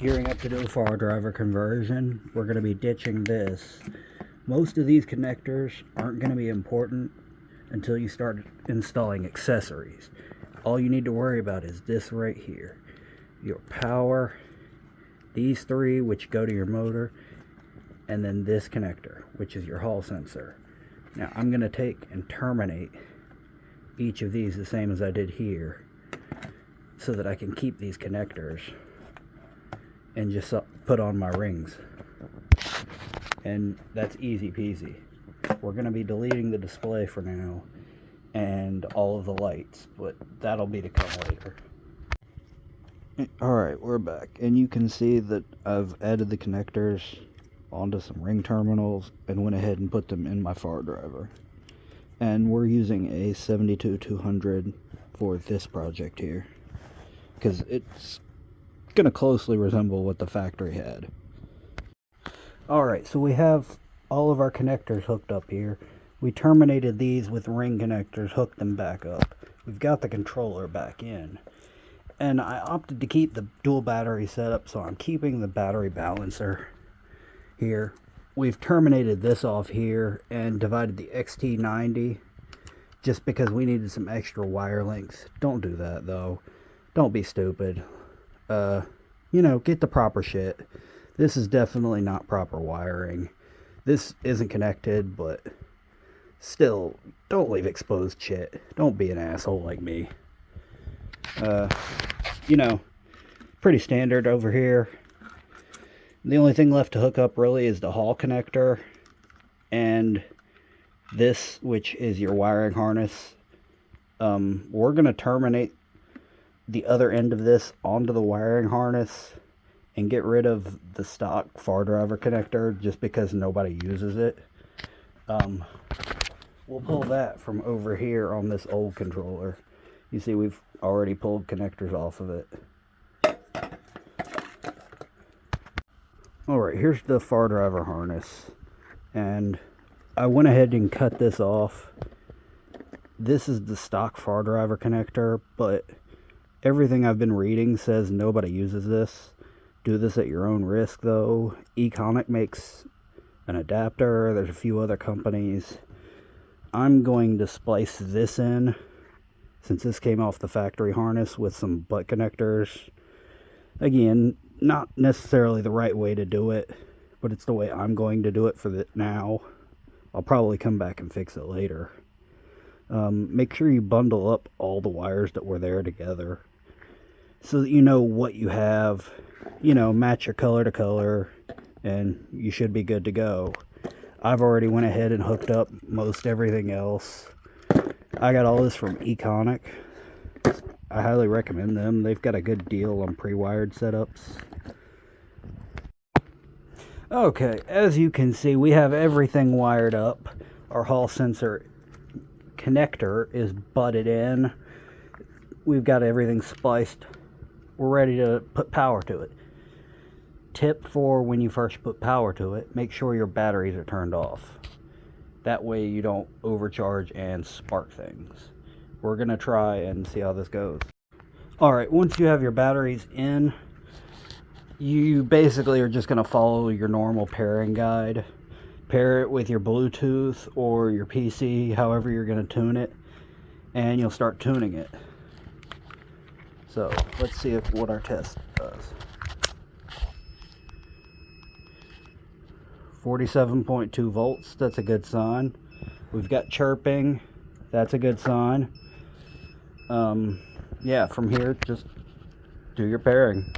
gearing up to do a fardriver conversion. We're going to be ditching this. Most of these connectors aren't going to be important until you start installing accessories. All you need to worry about is this right here. Your power, these three which go to your motor, and then this connector, which is your hall sensor. Now I'm going to take and terminate each of these the same as I did here, so that I can keep these connectors and just put on my rings. And that's easy peasy. We're going to be deleting the display for now and all of the lights, but that'll be to come later. Alright, we're back, and you can see that I've added the connectors onto some ring terminals and went ahead and put them in my fardriver. And we're using a 72200 for this project here, because it's going to closely resemble what the factory had. Alright, so we have all of our connectors hooked up here. We terminated these with ring connectors, hooked them back up. We've got the controller back in. And I opted to keep the dual battery setup, so I'm keeping the battery balancer here. We've terminated this off here and divided the XT90 just because we needed some extra wire length. Don't do that though. Don't be stupid. You know, get the proper shit. This is definitely not proper wiring. This isn't connected, but still, don't leave exposed shit. Don't be an asshole like me. You know, pretty standard over here. The only thing left to hook up really is the hall connector and this, which is your wiring harness. We're going to terminate the other end of this onto the wiring harness and get rid of the stock fardriver connector just because nobody uses it. We'll pull that from over here on this old controller. You see we've already pulled connectors off of it. Alright, here's the fardriver harness, and I went ahead and cut this off. This is the stock fardriver connector, but everything I've been reading says nobody uses this. Do this at your own risk though. Econic makes an adapter. There's a few other companies. I'm going to splice this in, since this came off the factory harness, with some butt connectors. Again, not necessarily the right way to do it, but it's the way I'm going to do it for now. I'll probably come back and fix it later. Make sure you bundle up all the wires that were there together so that you know what you have. You know, match your color to color, and you should be good to go. I've already went ahead and hooked up most everything else. I got all this from Econic. I highly recommend them. They've got a good deal on pre-wired setups. Okay, as you can see, we have everything wired up. Our hall sensor connector is butted in. We've got everything spliced. We're ready to put power to it. Tip for when you first put power to it, make sure your batteries are turned off. That way you don't overcharge and spark things. We're going to try and see how this goes. Alright, once you have your batteries in, you basically are just going to follow your normal pairing guide. Pair it with your Bluetooth or your PC, however you're going to tune it, and you'll start tuning it. So, let's see what our test does. 47.2 volts, that's a good sign. We've got chirping, that's a good sign. Yeah, from here, just do your pairing.